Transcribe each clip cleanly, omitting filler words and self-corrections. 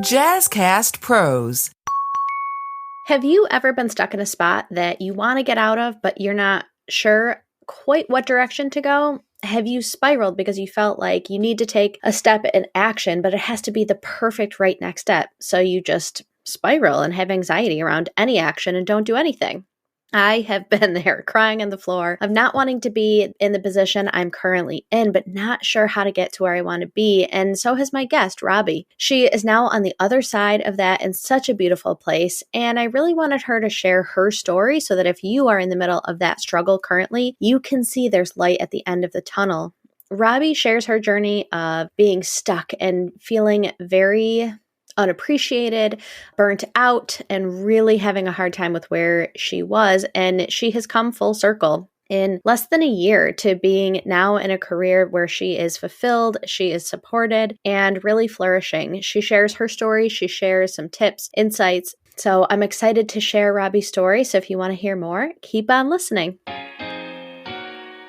Jazzcast Pros. Have you ever been stuck in a spot that you want to get out of, but you're not sure quite what direction to go? Have you spiraled because you felt like you need to take a step in action, but it has to be the perfect right next step? So you just spiral and have anxiety around any action and don't do anything. I have been there crying on the floor of not wanting to be in the position I'm currently in, but not sure how to get to where I want to be. And so has my guest, Robbie. She is now on the other side of that in such a beautiful place. And I really wanted her to share her story so that if you are in the middle of that struggle currently, you can see there's light at the end of the tunnel. Robbie shares her journey of being stuck and feeling very unappreciated, burnt out, and really having a hard time with where she was. And she has come full circle in less than a year to being now in a career where she is fulfilled, she is supported, and really flourishing. She shares her story, she shares some tips, insights. So I'm excited to share Robbie's story. So if you want to hear more, keep on listening.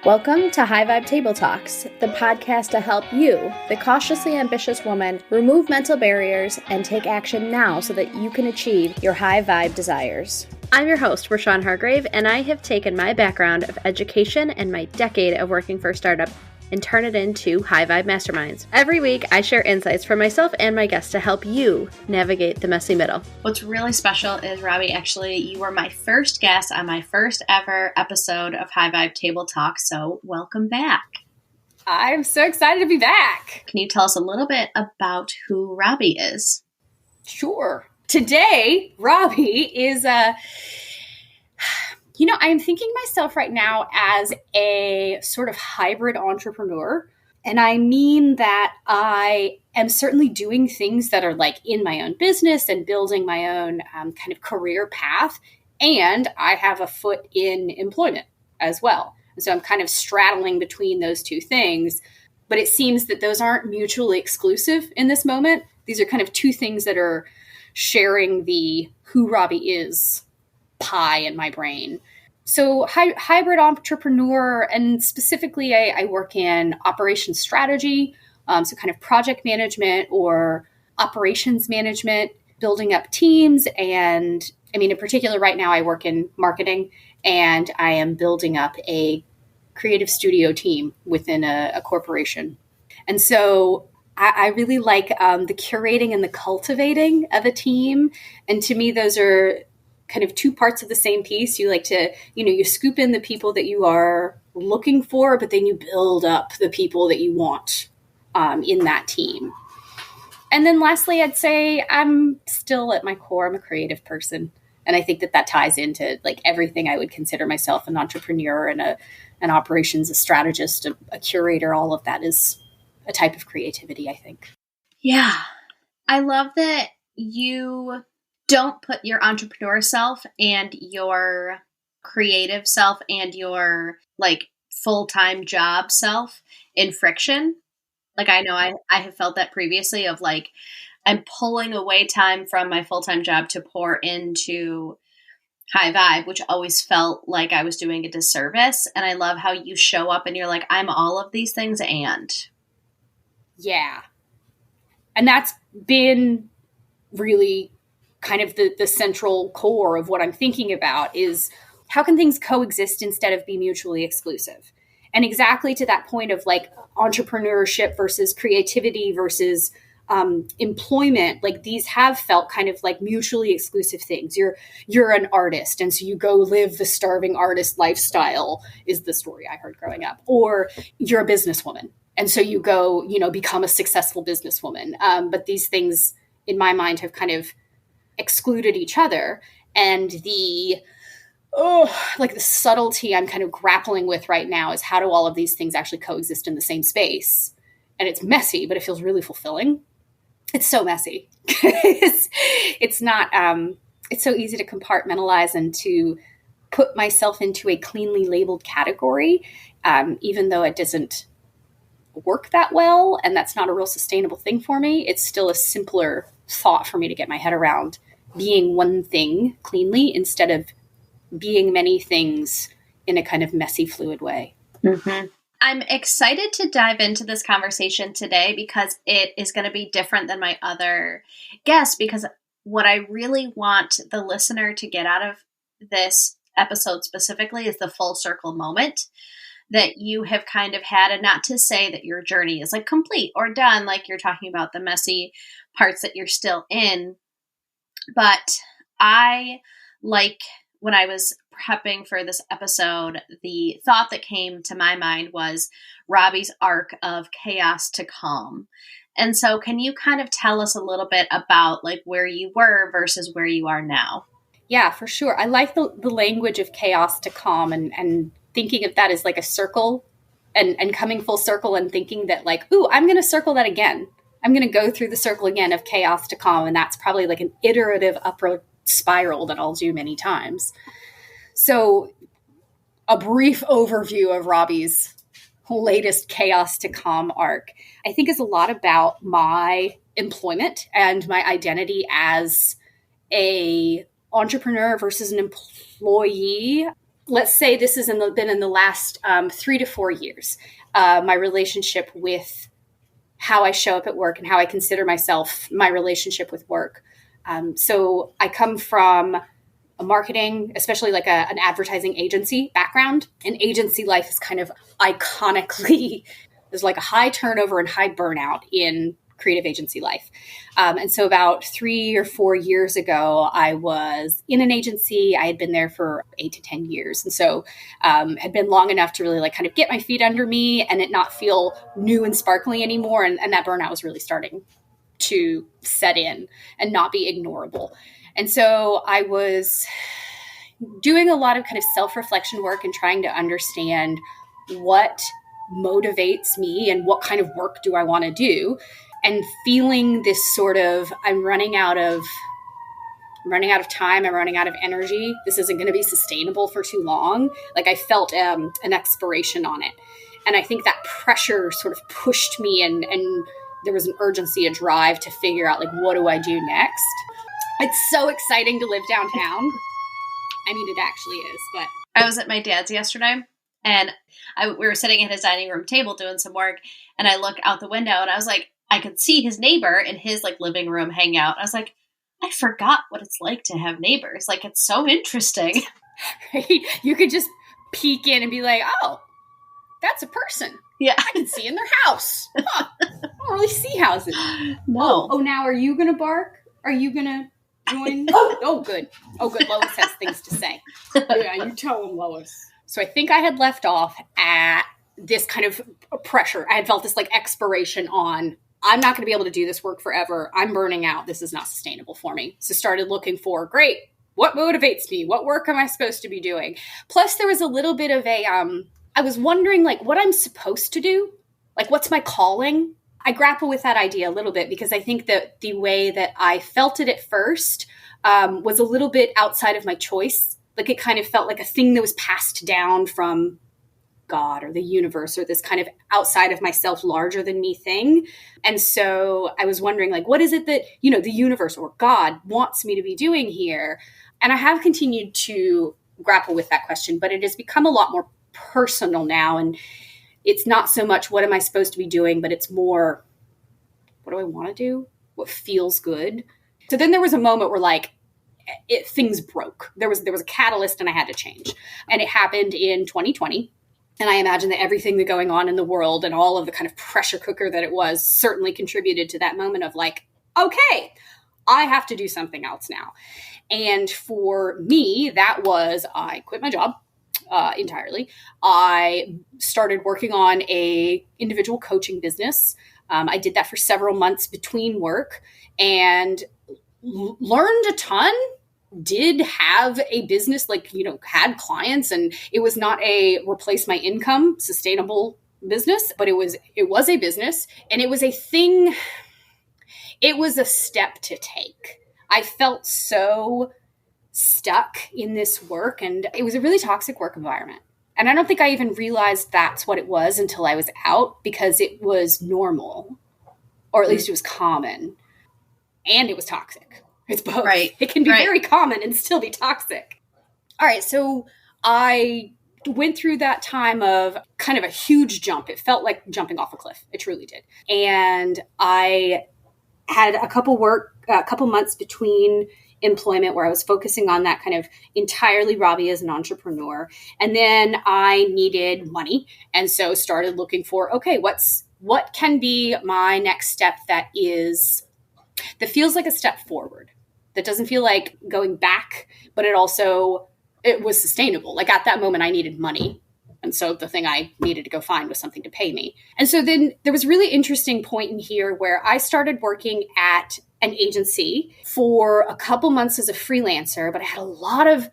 Welcome to High Vibe Table Talks, the podcast to help you, the cautiously ambitious woman, remove mental barriers and take action now so that you can achieve your high vibe desires. I'm your host, Rashawn Hargrave, and I have taken my background of education and my decade of working for a startup and turn it into high vibe masterminds. Every week, I share insights from myself and my guests to help you navigate the messy middle. What's really special is, Robbie, actually, you were my first guest on my first ever episode of High Vibe Table Talk, so welcome back. I'm so excited to be back. Can you tell us a little bit about who Robbie is? Sure. Today, Robbie is I'm thinking myself right now as a sort of hybrid entrepreneur. And I mean that I am certainly doing things that are like in my own business and building my own kind of career path. And I have a foot in employment as well. And so I'm kind of straddling between those two things. But it seems that those aren't mutually exclusive in this moment. These are kind of two things that are sharing the who Robbie is pie in my brain. So hybrid entrepreneur, and specifically I work in operations strategy, so kind of project management or operations management, building up teams. And I mean, in particular, right now I work in marketing and I am building up a creative studio team within a corporation. And so I really like the curating and the cultivating of a team. And to me, those are kind of two parts of the same piece. You like to, you scoop in the people that you are looking for, but then you build up the people that you want in that team. And then lastly, I'd say I'm still at my core, I'm a creative person. And I think that ties into like everything I would consider myself, an entrepreneur and an operations, a strategist, a curator. All of that is a type of creativity, I think. Yeah. I love that you don't put your entrepreneur self and your creative self and your like full-time job self in friction. Like I know I have felt that previously of like, I'm pulling away time from my full-time job to pour into high vibe, which always felt like I was doing a disservice. And I love how you show up and you're like, I'm all of these things and. Yeah. And that's been really kind of the central core of what I'm thinking about is how can things coexist instead of be mutually exclusive? And exactly to that point of like entrepreneurship versus creativity versus employment, like these have felt kind of like mutually exclusive things. You're an artist, and so you go live the starving artist lifestyle is the story I heard growing up. Or you're a businesswoman, and so you go, become a successful businesswoman. But these things, in my mind, have kind of excluded each other. And the subtlety I'm kind of grappling with right now is how do all of these things actually coexist in the same space? And it's messy, but it feels really fulfilling. It's so messy. It's not, it's so easy to compartmentalize and to put myself into a cleanly labeled category, even though it doesn't work that well. And that's not a real sustainable thing for me. It's still a simpler thought for me to get my head around being one thing cleanly instead of being many things in a kind of messy, fluid way. Mm-hmm. I'm excited to dive into this conversation today because it is going to be different than my other guests, because what I really want the listener to get out of this episode specifically is the full circle moment that you have kind of had, and not to say that your journey is like complete or done, like you're talking about the messy parts that you're still in. But I, like, when I was prepping for this episode, the thought that came to my mind was Robbie's arc of chaos to calm. And so can you kind of tell us a little bit about like where you were versus where you are now? Yeah, for sure. I like the language of chaos to calm, and thinking of that as like a circle, and coming full circle and thinking that like, ooh, I'm going to circle that again. I'm going to go through the circle again of chaos to calm. And that's probably like an iterative upward spiral that I'll do many times. So a brief overview of Robbie's latest chaos to calm arc, I think, is a lot about my employment and my identity as a entrepreneur versus an employee. Let's say this has been in the last 3 to 4 years, my relationship with how I show up at work and how I consider myself, my relationship with work. So I come from a marketing, especially like an advertising agency background. And agency life is kind of iconically, there's like a high turnover and high burnout in creative agency life. And so about 3 or 4 years ago, I was in an agency. I had been there for 8 to 10 years. And so had been long enough to really like kind of get my feet under me and it not feel new and sparkly anymore. And that burnout was really starting to set in and not be ignorable. And so I was doing a lot of kind of self-reflection work and trying to understand what motivates me and what kind of work do I want to do, and feeling this sort of, I'm running out of time. I'm running out of energy. This isn't going to be sustainable for too long. Like I felt an expiration on it. And I think that pressure sort of pushed me, and there was an urgency, a drive to figure out like, what do I do next? It's so exciting to live downtown. I mean, it actually is, but. I was at my dad's yesterday, and we were sitting at his dining room table doing some work, and I look out the window and I was like, I could see his neighbor in his like living room hang out. I was like, I forgot what it's like to have neighbors. Like, it's so interesting. Right? You could just peek in and be like, oh, that's a person. Yeah. I can see in their house. Huh. I don't really see houses. No. Oh, now are you going to bark? Are you going to join? Oh, good. Oh, good. Lois has things to say. Yeah, you tell him, Lois. So I think I had left off at this kind of pressure. I had felt this like expiration on, I'm not going to be able to do this work forever. I'm burning out. This is not sustainable for me. So started looking for, great, what motivates me? What work am I supposed to be doing? Plus there was a little bit of I was wondering like what I'm supposed to do. Like what's my calling? I grapple with that idea a little bit because I think that the way that I felt it at first was a little bit outside of my choice. Like it kind of felt like a thing that was passed down from God or the universe, or this kind of outside of myself, larger than me thing. And so I was wondering, like, what is it that, the universe or God wants me to be doing here? And I have continued to grapple with that question, but it has become a lot more personal now. And it's not so much what am I supposed to be doing, but it's more, what do I want to do? What feels good? So then there was a moment where like, things broke. There was a catalyst and I had to change. And it happened in 2020. And I imagine that everything that's going on in the world and all of the kind of pressure cooker that it was certainly contributed to that moment of like, okay, I have to do something else now. And for me, that was I quit my job entirely. I started working on a individual coaching business. I did that for several months between work and learned a ton. Did have a business, like, had clients, and it was not a replace my income sustainable business, but it was a business, and it was a thing. It was a step to take. I felt so stuck in this work, and it was a really toxic work environment. And I don't think I even realized that's what it was until I was out, because it was normal, or at least it was common, and it was toxic. It's both. Right. It can be very common and still be toxic. All right. So I went through that time of kind of a huge jump. It felt like jumping off a cliff. It truly did. And I had a couple months between employment where I was focusing on that kind of entirely Robbie as an entrepreneur. And then I needed money. And so started looking for, okay, what can be my next step that feels like a step forward, that doesn't feel like going back, but it was sustainable. Like at that moment I needed money. And so the thing I needed to go find was something to pay me. And so then there was a really interesting point in here where I started working at an agency for a couple months as a freelancer, but I had a lot of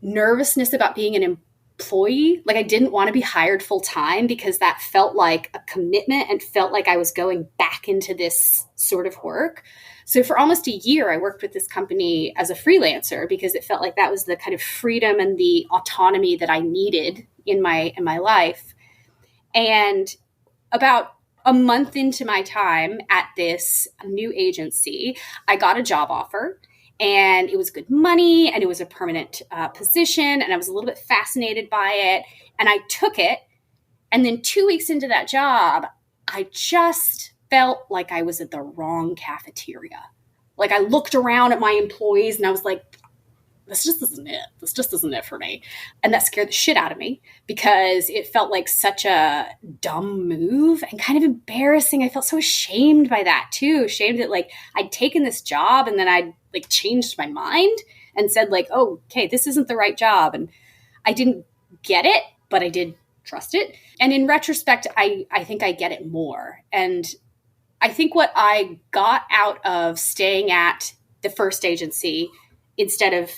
nervousness about being an employee. Like I didn't want to be hired full time because that felt like a commitment and felt like I was going back into this sort of work. So for almost a year, I worked with this company as a freelancer because it felt like that was the kind of freedom and the autonomy that I needed in my life. And about a month into my time at this new agency, I got a job offer. And it was good money and it was a permanent position. And I was a little bit fascinated by it. And I took it. And then 2 weeks into that job, I just felt like I was at the wrong cafeteria. Like I looked around at my employees and I was like, this just isn't it. This just isn't it for me. And that scared the shit out of me because it felt like such a dumb move and kind of embarrassing. I felt so ashamed by that too. Ashamed that like I'd taken this job and then I'd like changed my mind and said like, oh, okay, this isn't the right job. And I didn't get it, but I did trust it. And in retrospect, I think I get it more. And I think what I got out of staying at the first agency instead of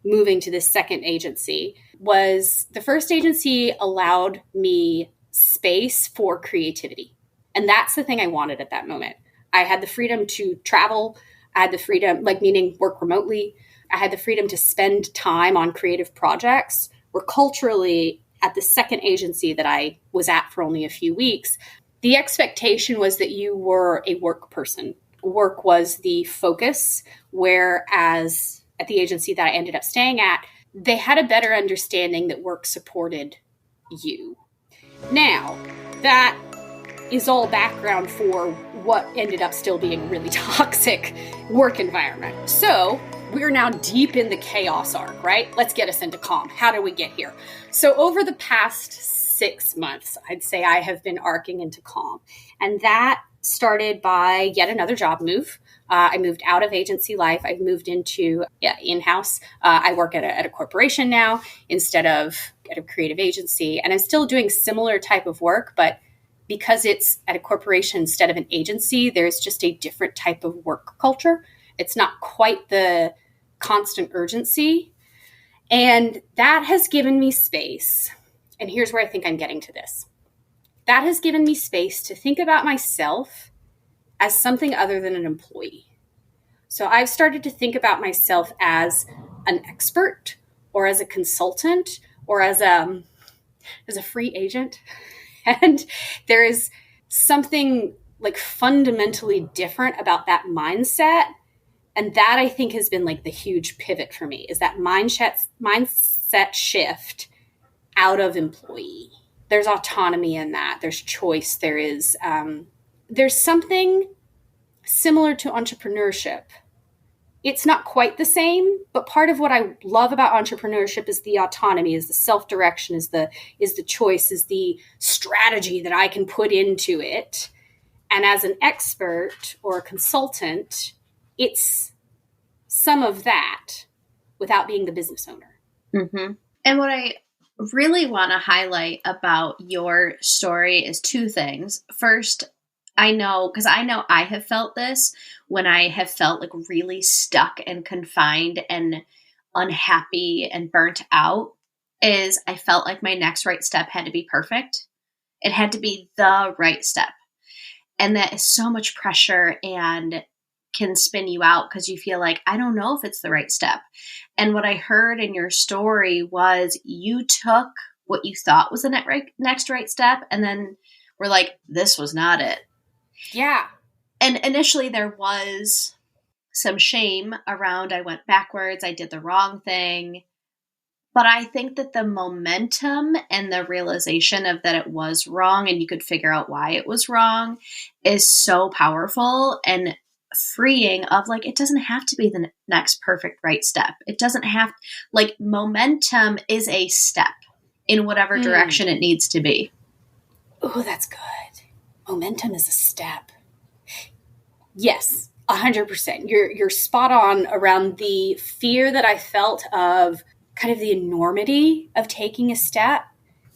moving to this second agency was the first agency allowed me space for creativity. And that's the thing I wanted at that moment. I had the freedom to travel. I had the freedom, like meaning work remotely. I had the freedom to spend time on creative projects where culturally at the second agency that I was at for only a few weeks, the expectation was that you were a work person. Work was the focus, whereas at the agency that I ended up staying at, they had a better understanding that work supported you. Now, that is all background for what ended up still being a really toxic work environment. So we're now deep in the chaos arc, right? Let's get us into calm. How do we get here? So over the past 6 months, I'd say I have been arcing into calm. And that started by yet another job move. I moved out of agency life. I've moved into in-house. I work at a corporation now instead of at a creative agency. And I'm still doing similar type of work, but because it's at a corporation instead of an agency, there's just a different type of work culture. It's not quite the constant urgency. And that has given me space. And here's where I think I'm getting to this. That has given me space to think about myself as something other than an employee. So I've started to think about myself as an expert or as a consultant or as a free agent. And there is something like fundamentally different about that mindset. And that I think has been like the huge pivot for me is that mindset shift out of employee. There's autonomy in that. There's choice. There's something similar to entrepreneurship. It's not quite the same, but part of what I love about entrepreneurship is the autonomy, is the self-direction, is the choice, is the strategy that I can put into it. And as an expert or a consultant, it's some of that without being the business owner. Mm-hmm. And what I really want to highlight about your story is two things. First, I know I have felt this when I have felt like really stuck and confined and unhappy and burnt out, is I felt like my next right step had to be perfect. It had to be the right step. And that is so much pressure and can spin you out because you feel like, I don't know if it's the right step. And what I heard in your story was you took what you thought was the next right step and then were like, this was not it. Yeah. And initially there was some shame around I went backwards, I did the wrong thing. But I think that the momentum and the realization of that it was wrong and you could figure out why it was wrong is so powerful and freeing of like, it doesn't have to be the next perfect right step. It doesn't have, like, momentum is a step in whatever direction it needs to be. Oh, that's good. Momentum is a step. Yes, 100%. You're spot on around the fear that I felt of kind of the enormity of taking a step.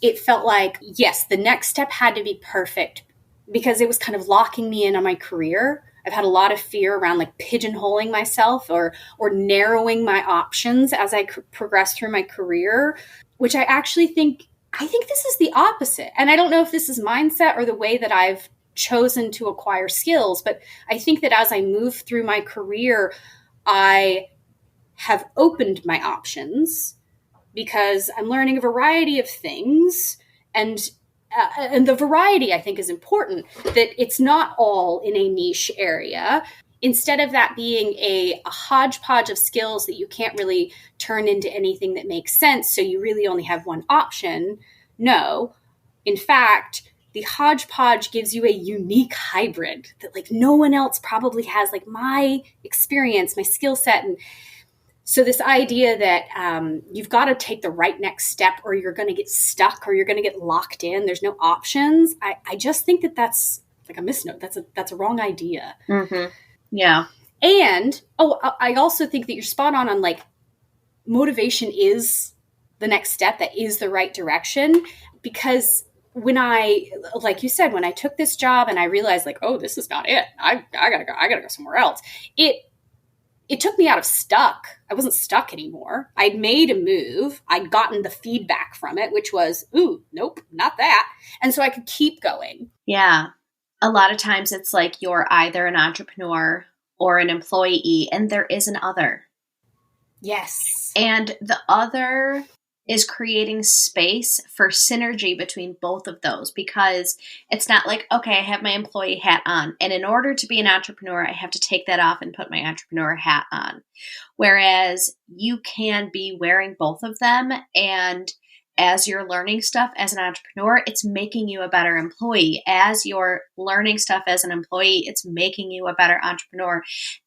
It felt like, yes, the next step had to be perfect because it was kind of locking me in on my career. I've had a lot of fear around like pigeonholing myself or narrowing my options as I progress through my career, which I actually think this is the opposite. And I don't know if this is mindset or the way that I've chosen to acquire skills, but I think that as I move through my career, I have opened my options because I'm learning a variety of things, and the variety I think is important, that it's not all in a niche area. Instead of that being a hodgepodge of skills that you can't really turn into anything that makes sense, so you really only have one option. No, in fact, the hodgepodge gives you a unique hybrid that like no one else probably has, like my experience, my skill set. And so this idea that you've got to take the right next step or you're going to get stuck or you're going to get locked in, there's no options. I just think that that's like a misnote. That's a wrong idea. Mm-hmm. Yeah. And, I also think that you're spot on like motivation is the next step. That is the right direction. Because when like you said, when I took this job and I realized like, oh, this is not it. I gotta go somewhere else. It took me out of stuck. I wasn't stuck anymore. I'd made a move. I'd gotten the feedback from it, which was, ooh, nope, not that. And so I could keep going. Yeah. A lot of times it's like you're either an entrepreneur or an employee, and there is an other. Yes. And the other is creating space for synergy between both of those, because it's not like, okay, I have my employee hat on, and in order to be an entrepreneur, I have to take that off and put my entrepreneur hat on. Whereas you can be wearing both of them, and as you're learning stuff as an entrepreneur, it's making you a better employee. As you're learning stuff as an employee, it's making you a better entrepreneur,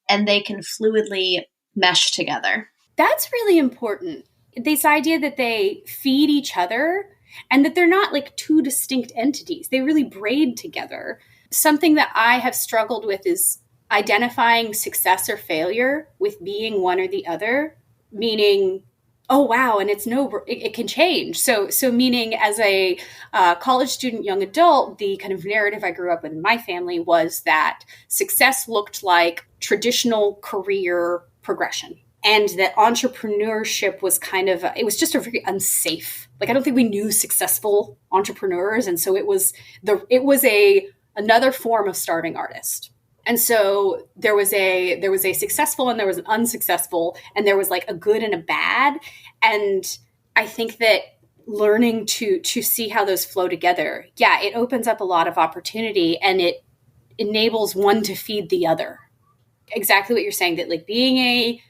and they can fluidly mesh together. That's really important. This idea that they feed each other and that they're not like two distinct entities. They really braid together. Something that I have struggled with is identifying success or failure with being one or the other, meaning, oh, wow, and it can change. So meaning as a college student, young adult, the kind of narrative I grew up with in my family was that success looked like traditional career progression. And that entrepreneurship was it was just a very unsafe, like, I don't think we knew successful entrepreneurs. And so it was another form of starving artist. And so there was a successful and there was an unsuccessful, and there was like a good and a bad. And I think that learning to see how those flow together, it opens up a lot of opportunity, and it enables one to feed the other. Exactly what you're saying, that like being a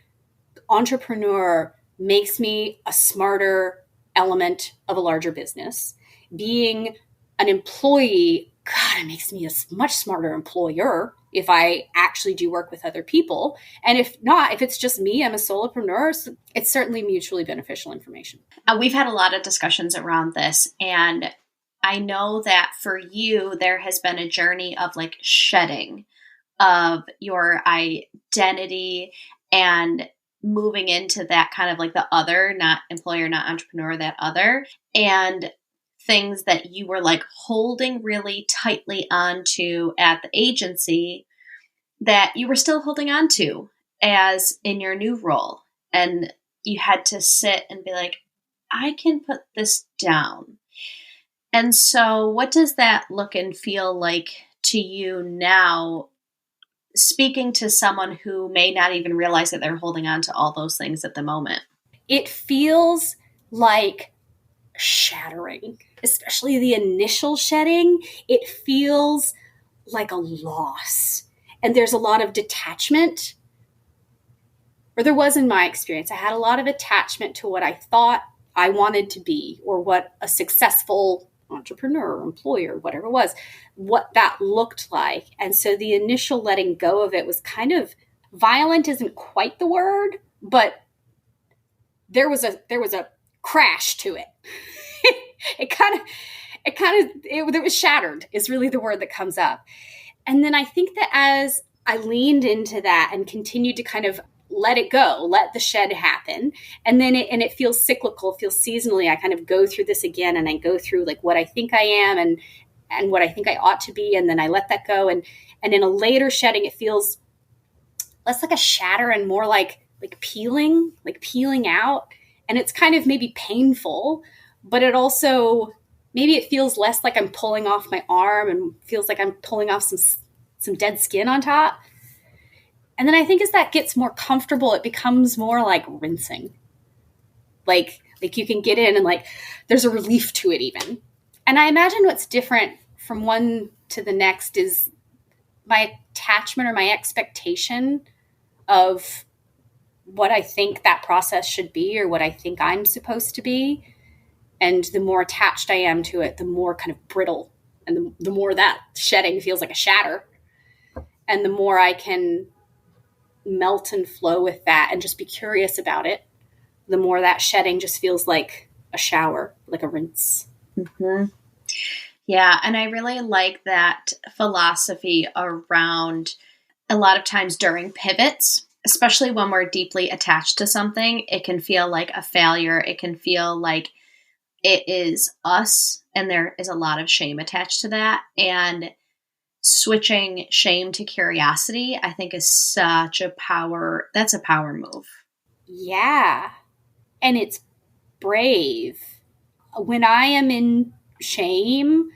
entrepreneur makes me a smarter element of a larger business. Being an employee, God, it makes me a much smarter employer if I actually do work with other people. And if not, if it's just me, I'm a solopreneur, so it's certainly mutually beneficial information. We've had a lot of discussions around this, and I know that for you, there has been a journey of like shedding of your identity and moving into that kind of like the other, not employer, not entrepreneur, that other, and things that you were like holding really tightly onto at the agency that you were still holding on to as in your new role. And you had to sit and be like, I can put this down. And so what does that look and feel like to you now, speaking to someone who may not even realize that they're holding on to all those things at the moment? It feels like shattering, especially the initial shedding. It feels like a loss. And there's a lot of detachment, or there was in my experience. I had a lot of attachment to what I thought I wanted to be, or what a successful entrepreneur or employer, whatever it was, what that looked like. And so the initial letting go of it was kind of violent, isn't quite the word, but there was a crash to it. It was shattered is really the word that comes up. And then I think that as I leaned into that and continued to kind of let it go, let the shed happen. And then it feels cyclical, feels seasonally. I kind of go through this again, and I go through like what I think I am and what I think I ought to be. And then I let that go. And in a later shedding, it feels less like a shatter and more like peeling out. And it's kind of maybe painful, but it also, maybe it feels less like I'm pulling off my arm and feels like I'm pulling off some dead skin on top. And then I think as that gets more comfortable, it becomes more like rinsing. Like you can get in and like there's a relief to it even. And I imagine what's different from one to the next is my attachment or my expectation of what I think that process should be or what I think I'm supposed to be. And the more attached I am to it, the more kind of brittle and the more that shedding feels like a shatter. And the more I can melt and flow with that and just be curious about it, the more that shedding just feels like a shower, like a rinse. Mm-hmm. Yeah. And I really like that philosophy around a lot of times during pivots, especially when we're deeply attached to something, it can feel like a failure. It can feel like it is us. And there is a lot of shame attached to that. And switching shame to curiosity, I think is such a power. That's a power move. Yeah. And it's brave. When I am in shame,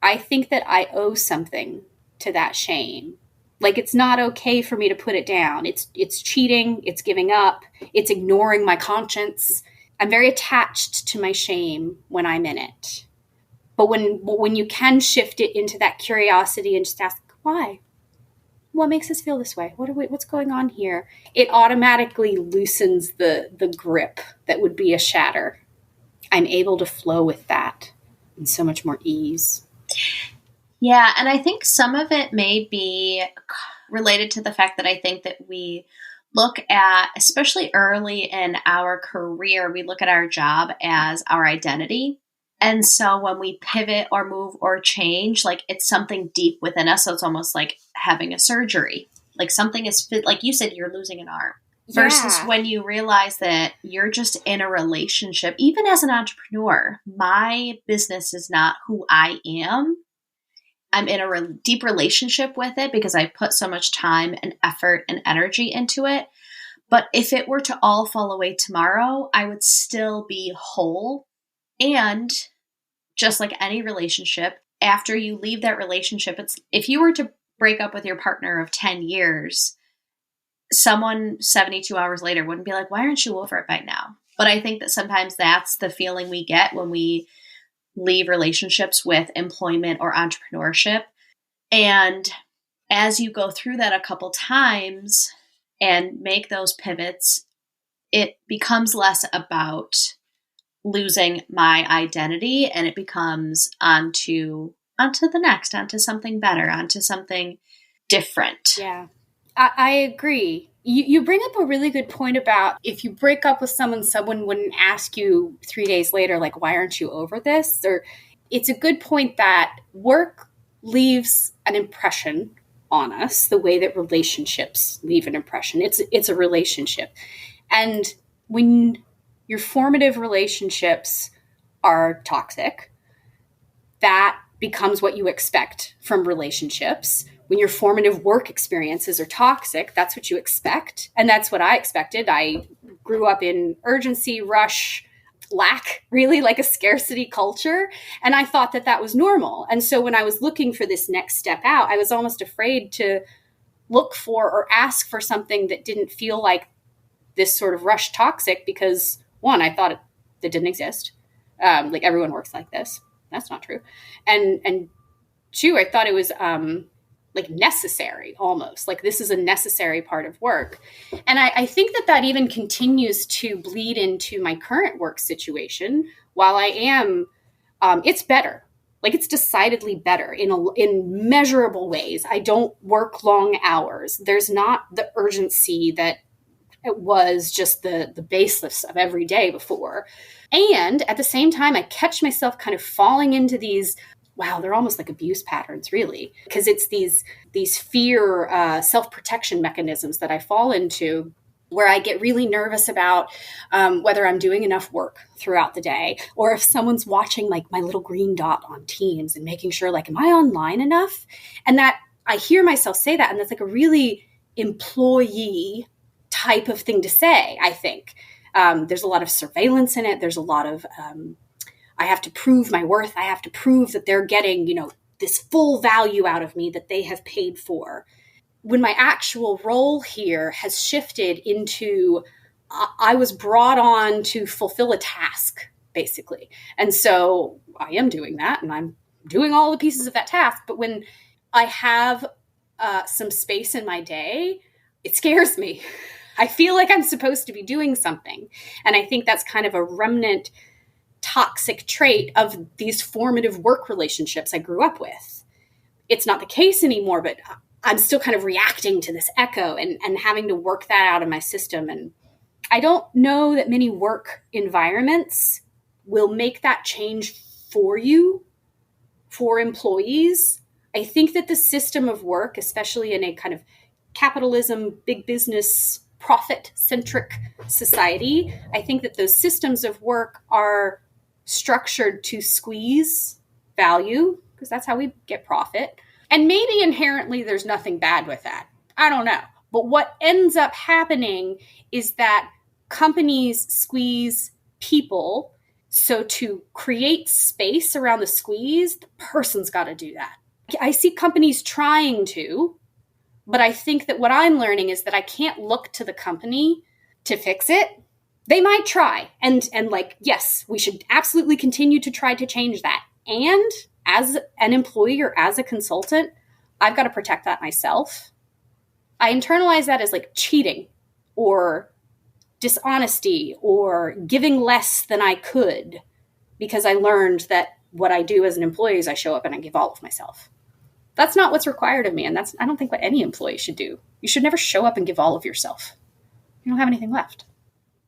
I think that I owe something to that shame. Like it's not okay for me to put it down. It's cheating. It's giving up. It's ignoring my conscience. I'm very attached to my shame when I'm in it. But when you can shift it into that curiosity and just ask, why? What makes us feel this way? What's going on here? It automatically loosens the grip that would be a shatter. I'm able to flow with that in so much more ease. Yeah, and I think some of it may be related to the fact that I think that we look at, especially early in our career, we look at our job as our identity. And so when we pivot or move or change, like it's something deep within us. So it's almost like having a surgery. Like something is fit, like you said, you're losing an arm. Yeah. Versus when you realize that you're just in a relationship, even as an entrepreneur, my business is not who I am. I'm in a deep relationship with it because I put so much time and effort and energy into it. But if it were to all fall away tomorrow, I would still be whole. And just like any relationship, after you leave that relationship, it's if you were to break up with your partner of 10 years, someone 72 hours later wouldn't be like, why aren't you over it by now? But I think that sometimes that's the feeling we get when we leave relationships with employment or entrepreneurship. And as you go through that a couple times and make those pivots, it becomes less about losing my identity and it becomes onto the next, onto something better, onto something different. Yeah, I agree. You bring up a really good point about if you break up with someone wouldn't ask you 3 days later, like, why aren't you over this? Or it's a good point that work leaves an impression on us the way that relationships leave an impression. It's a relationship. And when your formative relationships are toxic, that becomes what you expect from relationships. When your formative work experiences are toxic, that's what you expect. And that's what I expected. I grew up in urgency, rush, lack, really like a scarcity culture. And I thought that was normal. And so when I was looking for this next step out, I was almost afraid to look for or ask for something that didn't feel like this sort of rush toxic because, one, I thought it didn't exist. Like everyone works like this. That's not true. And two, I thought it was like necessary almost. Like this is a necessary part of work. And I think that even continues to bleed into my current work situation. While I am, it's better. Like it's decidedly better in measurable ways. I don't work long hours. There's not the urgency that it was just the baseless of every day before. And at the same time, I catch myself kind of falling into these, wow, they're almost like abuse patterns, really, because it's these fear, self-protection mechanisms that I fall into, where I get really nervous about whether I'm doing enough work throughout the day, or if someone's watching like my little green dot on Teams and making sure, like, am I online enough? And that I hear myself say that, and that's like a really employee type of thing to say, I think. There's a lot of surveillance in it. There's a lot of, I have to prove my worth. I have to prove that they're getting, this full value out of me that they have paid for. When my actual role here has shifted into, I was brought on to fulfill a task, basically. And so I am doing that, and I'm doing all the pieces of that task. But when I have some space in my day, it scares me. I feel like I'm supposed to be doing something. And I think that's kind of a remnant toxic trait of these formative work relationships I grew up with. It's not the case anymore, but I'm still kind of reacting to this echo and having to work that out of my system. And I don't know that many work environments will make that change for you, for employees. I think that the system of work, especially in a kind of capitalism, big business, profit-centric society, I think that those systems of work are structured to squeeze value, because that's how we get profit. And maybe inherently there's nothing bad with that. I don't know. But what ends up happening is that companies squeeze people. So to create space around the squeeze, the person's got to do that. I see companies trying to, but I think that what I'm learning is that I can't look to the company to fix it. They might try. And like, yes, we should absolutely continue to try to change that. And as an employee or as a consultant, I've got to protect that myself. I internalize that as like cheating or dishonesty or giving less than I could, because I learned that what I do as an employee is I show up and I give all of myself. That's not what's required of me. And that's, I don't think, what any employee should do. You should never show up and give all of yourself. You don't have anything left.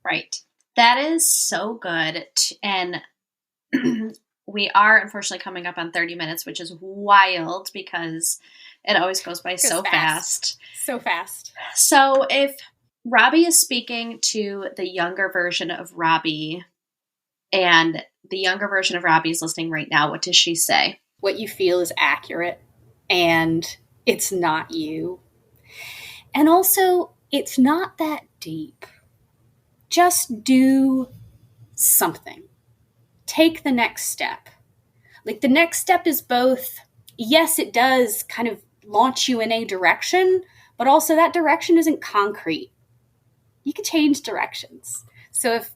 Right. That is so good. And we are unfortunately coming up on 30 minutes, which is wild because it always goes by so fast. So fast. So if Robbie is speaking to the younger version of Robbie, and the younger version of Robbie is listening right now, what does she say? What you feel is accurate, and it's not you. And also, it's not that deep. Just do something. Take the next step. Like, the next step is both, yes, it does kind of launch you in a direction, but also that direction isn't concrete. You can change directions. So if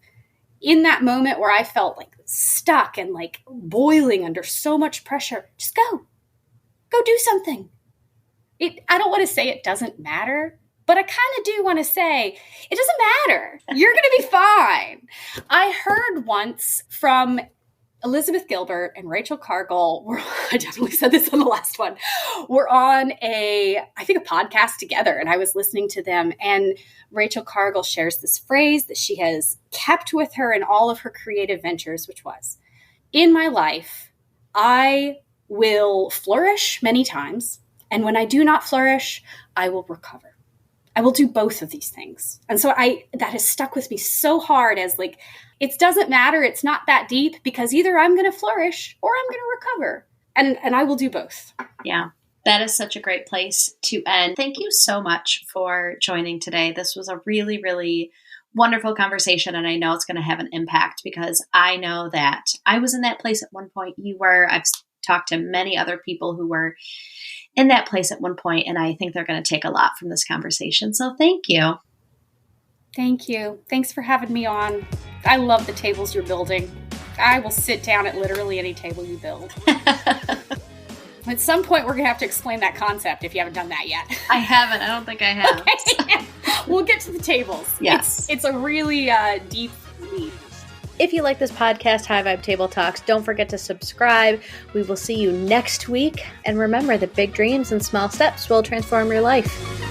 in that moment where I felt like stuck and like boiling under so much pressure, just go do something. I don't want to say it doesn't matter, but I kind of do want to say it doesn't matter. You're going to be fine. I heard once from Elizabeth Gilbert and Rachel Cargill, I definitely said this on the last one, we're on a podcast together, and I was listening to them, and Rachel Cargill shares this phrase that she has kept with her in all of her creative ventures, which was, in my life, I will flourish many times, and when I do not flourish, I will recover. I will do both of these things. And so that has stuck with me so hard as like, it doesn't matter. It's not that deep, because either I'm going to flourish or I'm going to recover, and I will do both. Yeah. That is such a great place to end. Thank you so much for joining today. This was a really, really wonderful conversation, and I know it's going to have an impact because I know that I was in that place at one point. You were. I've talked to many other people who were in that place at one point, and I think they're going to take a lot from this conversation. So thank you. Thank you. Thanks for having me on. I love the tables you're building. I will sit down at literally any table you build. At some point, we're going to have to explain that concept if you haven't done that yet. I haven't. I don't think I have. Okay. We'll get to the tables. Yes. It's a really deep lead. If you like this podcast, High Vibe Table Talks, don't forget to subscribe. We will see you next week. And remember that big dreams and small steps will transform your life.